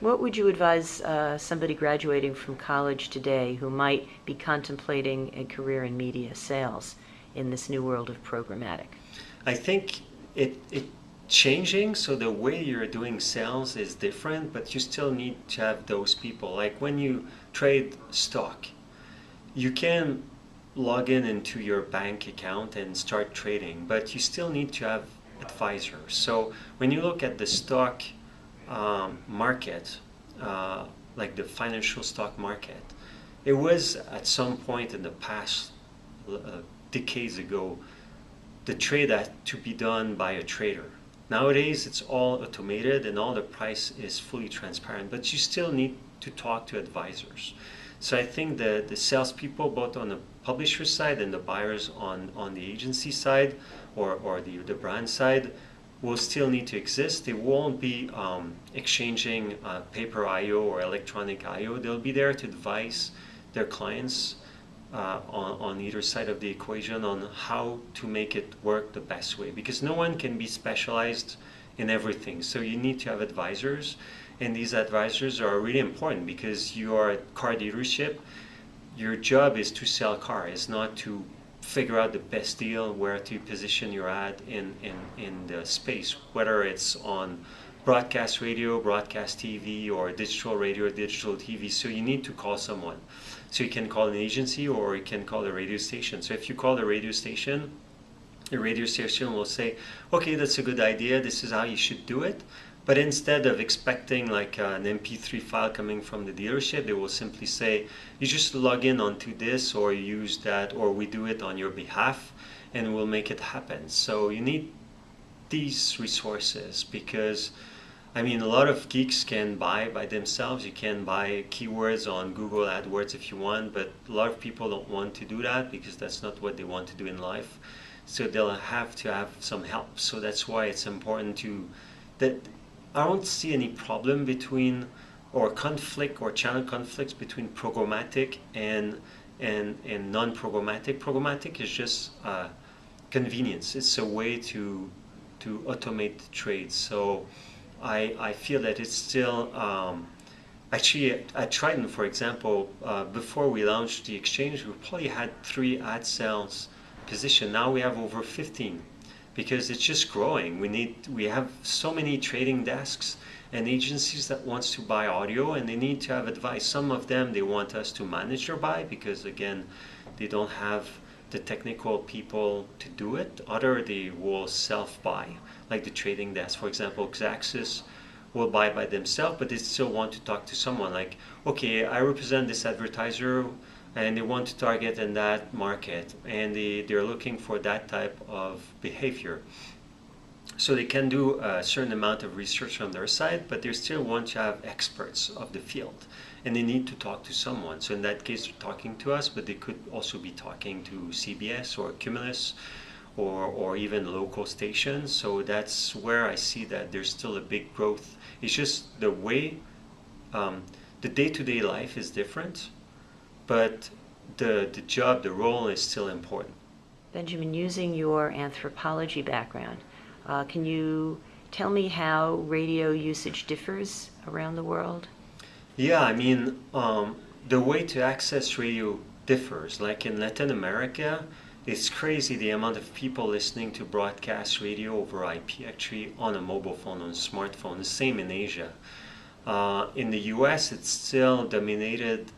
What would you advise somebody graduating from college today who might be contemplating a career in media sales in this new world of programmatic? I think it changing, so the way you're doing sales is different, but you still need to have those people. Like when you trade stock, you can log in into your bank account and start trading, but you still need to have advisors. So when you look at the stock market, uh, like the financial stock market, it was at some point in the past, decades ago, the trade had to be done by a trader. Nowadays, it's all automated and all the price is fully transparent, but you still need to talk to advisors. So I think the salespeople, both on the publisher side and the buyers on the agency side or the brand side, will still need to exist. They won't be exchanging paper IO or electronic IO. They'll be there to advise their clients on either side of the equation on how to make it work the best way, because no one can be specialized in everything. So you need to have advisors, and these advisors are really important because you are a car dealership. Your job is to sell cars, not to figure out the best deal, where to position your ad in the space, whether it's on broadcast radio, broadcast TV, or digital radio, or digital TV. So you need to call someone. So you can call an agency or you can call a radio station. So if you call the radio station will say, okay, that's a good idea, this is how you should do it. But instead of expecting like an MP3 file coming from the dealership, they will simply say, you just log in onto this or use that, or we do it on your behalf and we'll make it happen. So you need these resources because I mean, a lot of geeks can buy by themselves. You can buy keywords on Google AdWords if you want, but a lot of people don't want to do that because that's not what they want to do in life. So they'll have to have some help. So that's why it's important that I don't see any problem between or conflict or channel conflicts between programmatic and non-programmatic. Programmatic is just convenience. It's a way to automate the trade. So I feel that it's still actually at Triton, for example, before we launched the exchange, we probably had 3 ad sales position. Now we have over 15 because it's just growing. We have so many trading desks and agencies that wants to buy audio, and they need to have advice. Some of them, they want us to manage their buy because again, they don't have the technical people to do it. Other, they will self-buy, like the trading desk. For example, Xaxis will buy by themselves, but they still want to talk to someone like, okay, I represent this advertiser and they want to target in that market and they're looking for that type of behavior. So they can do a certain amount of research on their side, but they still want to have experts of the field and they need to talk to someone. So in that case, they're talking to us, but they could also be talking to CBS or Cumulus or even local stations. So that's where I see that there's still a big growth. It's just the way the day-to-day life is different, but the job, the role is still important. Benjamin, using your anthropology background, can you tell me how radio usage differs around the world? Yeah, I mean, the way to access radio differs. Like in Latin America, it's crazy the amount of people listening to broadcast radio over IP actually on a mobile phone, on a smartphone. The same in Asia. In the US, it's still dominated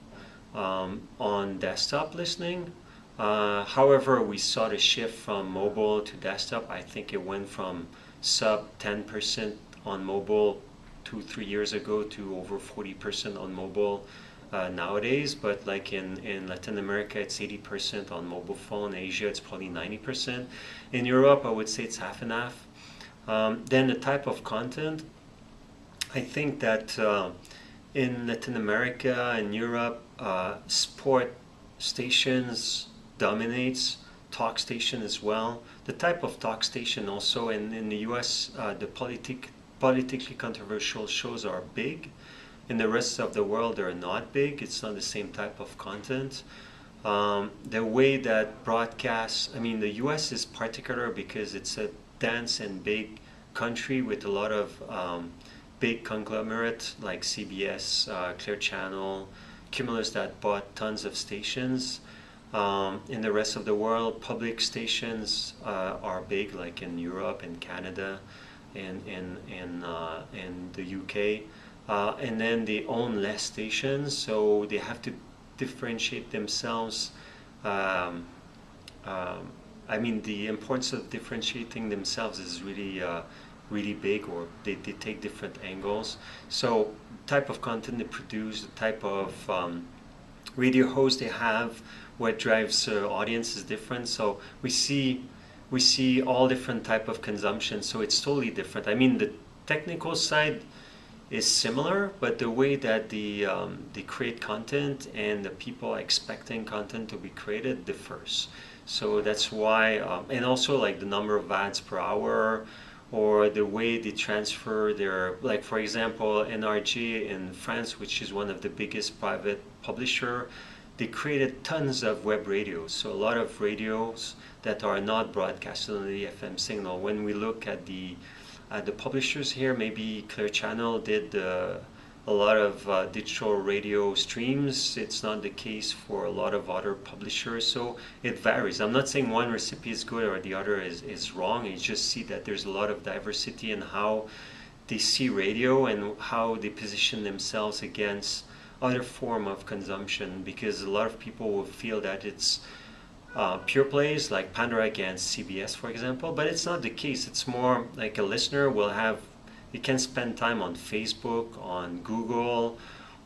on desktop listening. However, we saw the shift from mobile to desktop. I think it went from sub 10% on mobile 2-3 years ago to over 40% on mobile nowadays. But like in Latin America, it's 80% on mobile phone. Asia, it's probably 90%. In Europe, I would say it's half and half. Then the type of content, I think that in Latin America and Europe, sport stations dominates, talk station as well. The type of talk station also in the US, the politically controversial shows are big. In the rest of the world, they're not big. It's not the same type of content. The way that broadcasts, I mean, the US is particular because it's a dense and big country with a lot of big conglomerate like CBS, Clear Channel, Cumulus that bought tons of stations. In the rest of the world, public stations are big, like in Europe and Canada and in the UK. And then they own less stations, so they have to differentiate themselves. Um, I mean, the importance of differentiating themselves is really big, or they take different angles. So, type of content they produce, the type of radio host they have, what drives audience is different. So we see all different type of consumption. So it's totally different. I mean, the technical side is similar, but the way that they create content and the people are expecting content to be created differs. So that's why, and also like the number of ads per hour, or the way they transfer their, like for example, NRJ in France, which is one of the biggest private publisher, they created tons of web radios. So a lot of radios that are not broadcasted on the FM signal. When we look at the publishers here, maybe Clear Channel did a lot of digital radio streams. It's not the case for a lot of other publishers, so it varies. I'm not saying one recipe is good or the other is wrong. You just see that there's a lot of diversity in how they see radio and how they position themselves against other form of consumption, because a lot of people will feel that it's pure plays like Pandora against CBS, for example, but it's not the case. It's more like a listener will have, you can spend time on Facebook, on Google,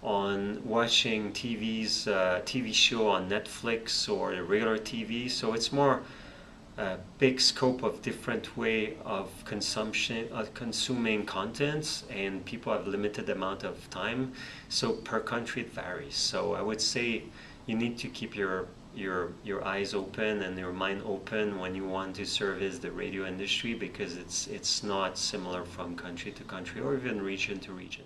on watching TV show on Netflix or the regular TV. So it's more a big scope of different way of consumption, consuming contents, and people have limited amount of time. So per country it varies. So I would say you need to keep your eyes open and your mind open when you want to service the radio industry, because it's not similar from country to country or even region to region.